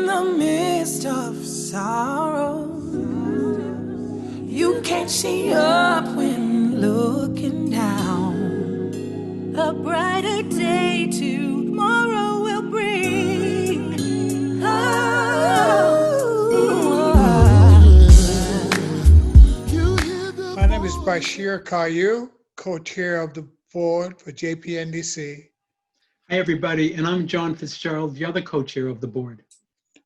In the midst of sorrow, you can't see up when looking down. A brighter day tomorrow will bring. My name is Bashir Caillou, co-chair of the board for JPNDC. Hi, everybody, and I'm John Fitzgerald, the other co-chair of the board.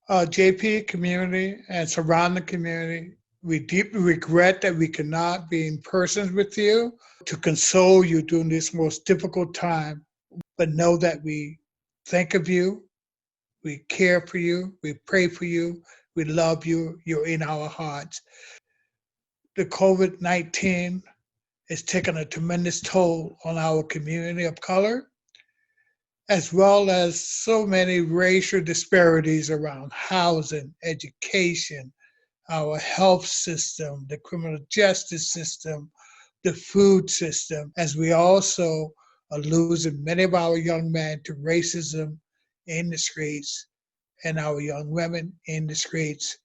JP community and surrounding community, we deeply regret that we cannot be in person with you to console you during this most difficult time, but know that we think of you, we care for you, we pray for you, we love you, you're in our hearts. The COVID-19 has taken a tremendous toll on our community of color, as well as so many racial disparities around housing, education, our health system, the criminal justice system, the food system, as we also are losing many of our young men to racism in the streets and our young women in the streets.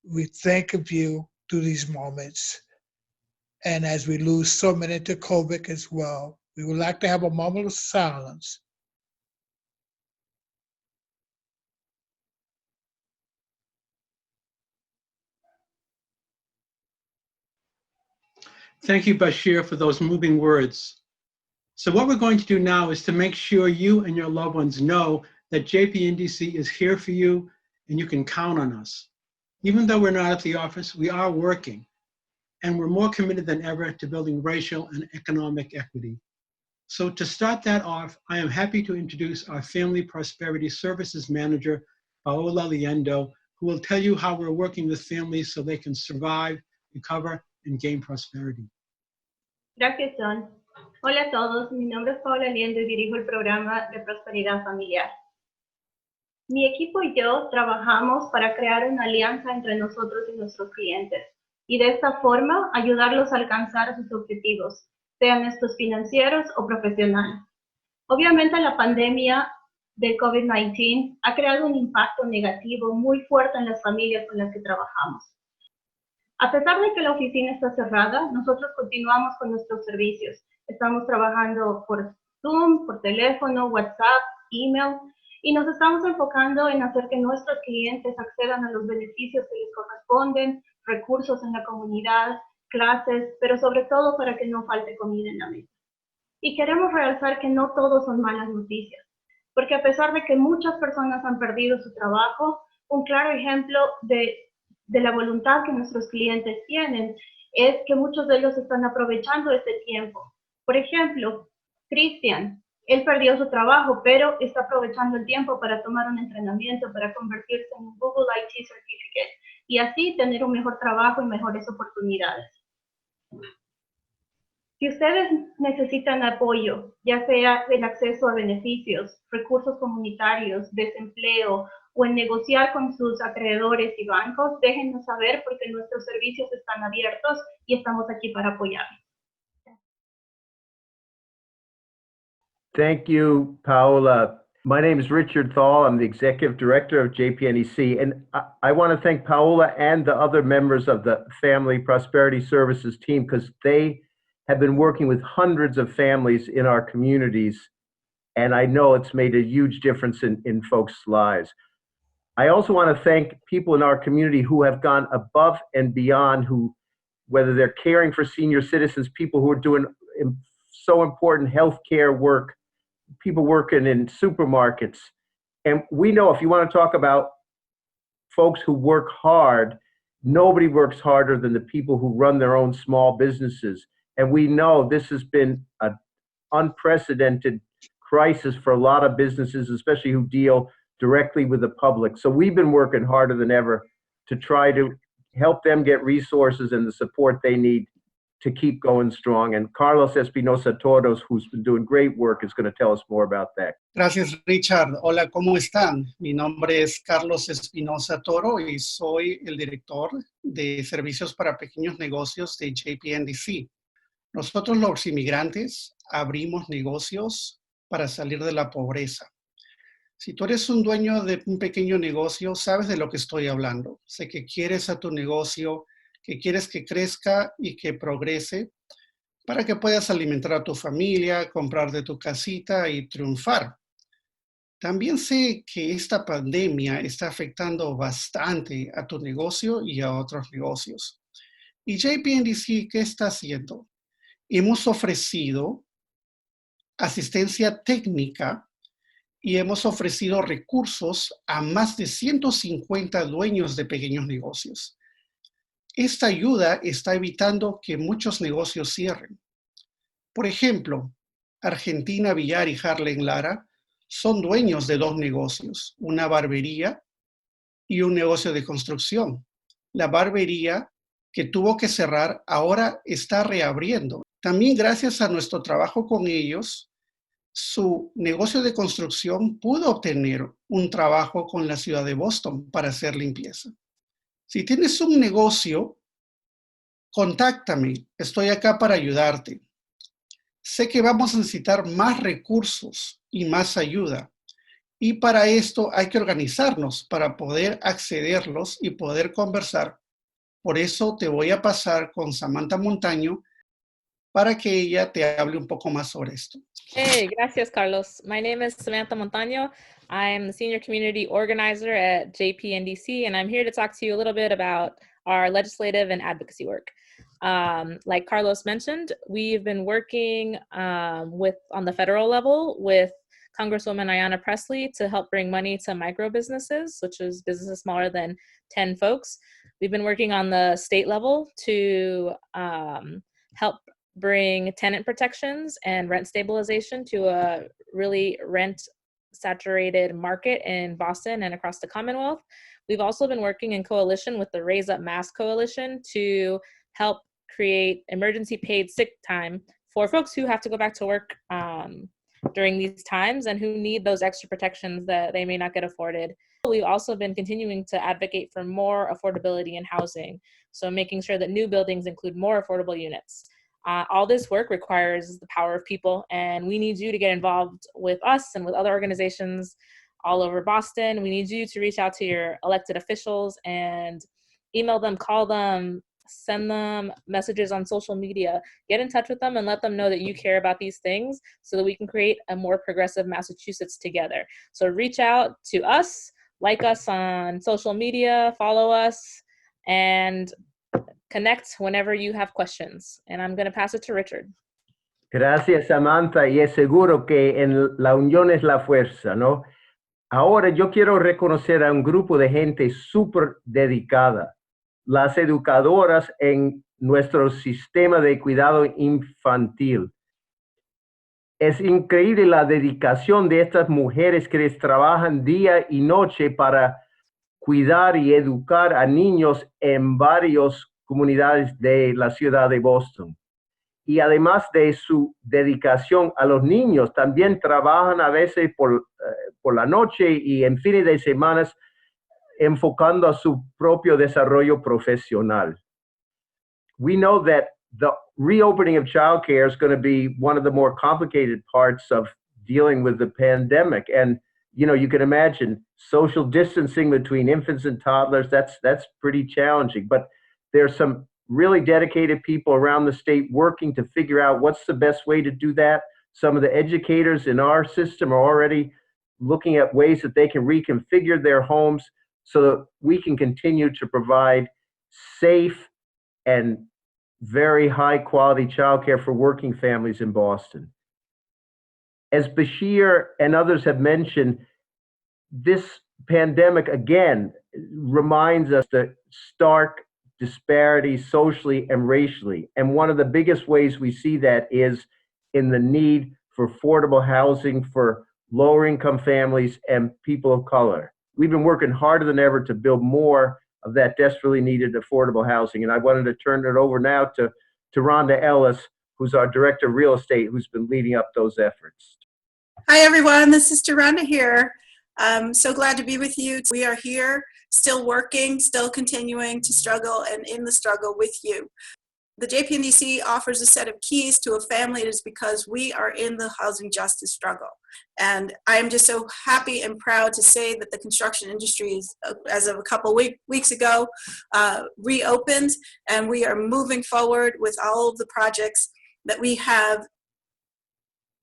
We think of you through these moments. And as we lose so many to COVID as well, we would like to have a moment of silence. Thank you, Bashir, for those moving words. So what we're going to do now is to make sure you and your loved ones know that JPNDC is here for you and you can count on us. Even though we're not at the office, we are working, and we're more committed than ever to building racial and economic equity. So to start that off, I am happy to introduce our Family Prosperity Services Manager, Paola Liendo, who will tell you how we're working with families so they can survive, recover, and gain prosperity. Gracias, John. Hola a todos, mi nombre es Paola Liendo y dirijo el programa de prosperidad familiar. Mi equipo y yo trabajamos para crear una alianza entre nosotros y nuestros clientes y de esta forma ayudarlos a alcanzar sus objetivos, sean estos financieros o profesionales. Obviamente la pandemia del COVID-19 ha creado un impacto negativo muy fuerte en las familias con las que trabajamos. A pesar de que la oficina está cerrada, nosotros continuamos con nuestros servicios. Estamos trabajando por Zoom, por teléfono, WhatsApp, email, y nos estamos enfocando en hacer que nuestros clientes accedan a los beneficios que les corresponden, recursos en la comunidad, clases, pero sobre todo para que no falte comida en la mesa. Y queremos realzar que no todos son malas noticias, porque a pesar de que muchas personas han perdido su trabajo, un claro ejemplo de la voluntad que nuestros clientes tienen es que muchos de ellos están aprovechando este tiempo. Por ejemplo, Cristian, él perdió su trabajo, pero está aprovechando el tiempo para tomar un entrenamiento, para convertirse en un Google IT Certificate y así tener un mejor trabajo y mejores oportunidades. Si ustedes necesitan apoyo, ya sea el acceso a beneficios, recursos comunitarios, desempleo o en negociar con sus acreedores y bancos, déjennos saber porque nuestros servicios están abiertos y estamos aquí para apoyarlos. Thank you, Paola. My name is Richard Thal. I'm the Executive Director of JPNDC, and I want to thank Paola and the other members of the Family Prosperity Services team because they have been working with hundreds of families in our communities, and I know it's made a huge difference in folks' lives. I also want to thank people in our community who have gone above and beyond, who, whether they're caring for senior citizens, people who are doing so important healthcare work, people working in supermarkets. And we know if you want to talk about folks who work hard, nobody works harder than the people who run their own small businesses. And we know this has been an unprecedented crisis for a lot of businesses, especially who deal directly with the public. So we've been working harder than ever to try to help them get resources and the support they need to keep going strong. And Carlos Espinosa Toros, who's been doing great work, is going to tell us more about that. Gracias, Richard. Hola, ¿cómo están? Mi nombre es Carlos Espinosa Toro y soy el director de servicios para pequeños negocios de JPNDC. Nosotros los inmigrantes abrimos negocios para salir de la pobreza. Si tú eres un dueño de un pequeño negocio, sabes de lo que estoy hablando. Sé que quieres a tu negocio, que quieres que crezca y que progrese para que puedas alimentar a tu familia, comprar de tu casita y triunfar. También sé que esta pandemia está afectando bastante a tu negocio y a otros negocios. ¿Y JPNDC qué está haciendo? Hemos ofrecido asistencia técnica y hemos ofrecido recursos a más de 150 dueños de pequeños negocios. Esta ayuda está evitando que muchos negocios cierren. Por ejemplo, Argentina Villar y Harlen Lara son dueños de 2 negocios, una barbería y un negocio de construcción. La barbería, que tuvo que cerrar, ahora está reabriendo. También gracias a nuestro trabajo con ellos, su negocio de construcción pudo obtener un trabajo con la ciudad de Boston para hacer limpieza. Si tienes un negocio, contáctame, estoy acá para ayudarte. Sé que vamos a necesitar más recursos y más ayuda. Y para esto hay que organizarnos para poder accederlos y poder conversar. Por eso te voy a pasar con Samantha Montaño para que ella te hable un poco más sobre esto. Hey, gracias, Carlos. My name is Samantha Montaño. I'm the Senior Community Organizer at JPNDC, and I'm here to talk to you a little bit about our legislative and advocacy work. Like Carlos mentioned, we've been working on the federal level with Congresswoman Ayanna Pressley to help bring money to micro businesses, which is businesses smaller than 10 folks. We've been working on the state level to help bring tenant protections and rent stabilization to a really rent-saturated market in Boston and across the Commonwealth. We've also been working in coalition with the Raise Up Mass Coalition to help create emergency paid sick time for folks who have to go back to work during these times and who need those extra protections that they may not get afforded. We've also been continuing to advocate for more affordability in housing, so making sure that new buildings include more affordable units. All this work requires the power of people, and we need you to get involved with us and with other organizations all over Boston. We need you to reach out to your elected officials and email them, call them, send them messages on social media, get in touch with them and let them know that you care about these things so that we can create a more progressive Massachusetts together. So reach out to us, like us on social media, follow us, and connect whenever you have questions. And I'm going to pass it to Richard. Gracias, Samantha, y es seguro que en la unión es la fuerza, ¿no? Ahora yo quiero reconocer a un grupo de gente súper dedicada, las educadoras en nuestro sistema de cuidado infantil. Es increíble la dedicación de estas mujeres que trabajan día y noche para cuidar y educar a niños en varias comunidades de la ciudad de Boston. Y además de su dedicación a los niños, también trabajan a veces por la noche y en fines de semanas enfocando a su propio desarrollo profesional. We know that the reopening of childcare is going to be one of the more complicated parts of dealing with the pandemic. And, you know, you can imagine social distancing between infants and toddlers, that's pretty challenging. But there's some really dedicated people around the state working to figure out what's the best way to do that. Some of the educators in our system are already looking at ways that they can reconfigure their homes so that we can continue to provide safe and very high quality childcare for working families in Boston. As Bashir and others have mentioned, this pandemic again reminds us the stark disparities socially and racially. And one of the biggest ways we see that is in the need for affordable housing for lower income families and people of color. We've been working harder than ever to build more of that desperately needed affordable housing. And I wanted to turn it over now to Rhonda Ellis, who's our Director of Real Estate, who's been leading up those efforts. Hi, everyone. This is Rhonda here. I'm so glad to be with you. We are here, still working, still continuing to struggle and in the struggle with you. the JPNDC offers a set of keys to a family, it is because we are in the housing justice struggle. And I am just so happy and proud to say that the construction industry is, as of a couple weeks ago, reopened, and we are moving forward with all of the projects that we have.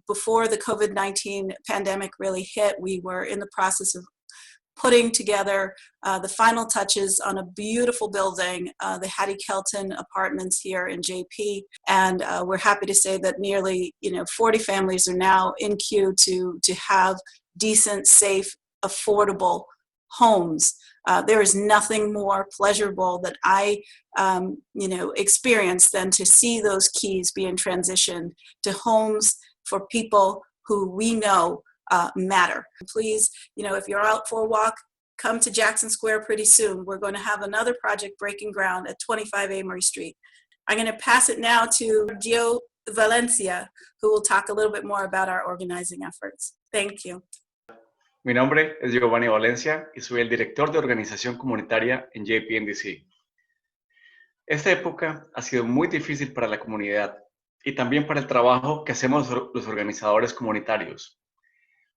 Before the COVID-19 pandemic really hit, we were in the process of putting together the final touches on a beautiful building, the Hattie Kelton Apartments here in JP. And we're happy to say that nearly 40 families are now in queue to have decent, safe, affordable homes. There is nothing more pleasurable that I experience than to see those keys being transitioned to homes for people who we know matter. Please, if you're out for a walk, come to Jackson Square pretty soon. We're going to have another project breaking ground at 25 Amory Street. I'm going to pass it now to Gio Valencia, who will talk a little bit more about our organizing efforts. Thank you. Mi nombre es Giovanni Valencia y soy el director de organización comunitaria en JPNDC. Esta época ha sido muy difícil para la comunidad y también para el trabajo que hacemos los organizadores comunitarios.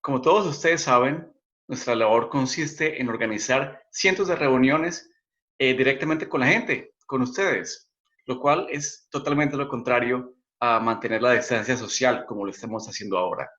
Como todos ustedes saben, nuestra labor consiste en organizar cientos de reuniones directamente con la gente, con ustedes, lo cual es totalmente lo contrario a mantener la distancia social como lo estamos haciendo ahora.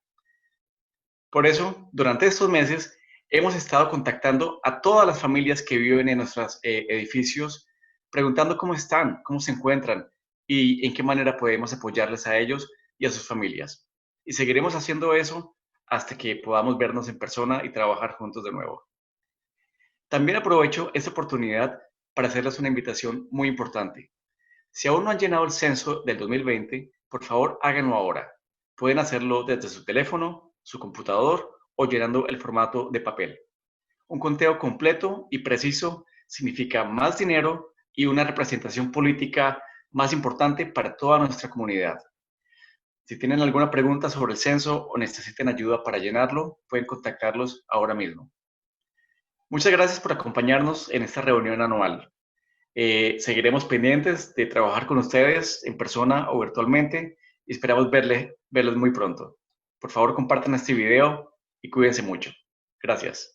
Por eso, durante estos meses, hemos estado contactando a todas las familias que viven en nuestros edificios, preguntando cómo están, cómo se encuentran y en qué manera podemos apoyarles a ellos y a sus familias. Y seguiremos haciendo eso hasta que podamos vernos en persona y trabajar juntos de nuevo. También aprovecho esta oportunidad para hacerles una invitación muy importante. Si aún no han llenado el censo del 2020, por favor háganlo ahora. Pueden hacerlo desde su teléfono, su computador o llenando el formato de papel. Un conteo completo y preciso significa más dinero y una representación política más importante para toda nuestra comunidad. Si tienen alguna pregunta sobre el censo o necesitan ayuda para llenarlo, pueden contactarlos ahora mismo. Muchas gracias por acompañarnos en esta reunión anual. Seguiremos pendientes de trabajar con ustedes en persona o virtualmente y esperamos verlos muy pronto. Por favor, compartan este video y cuídense mucho. Gracias.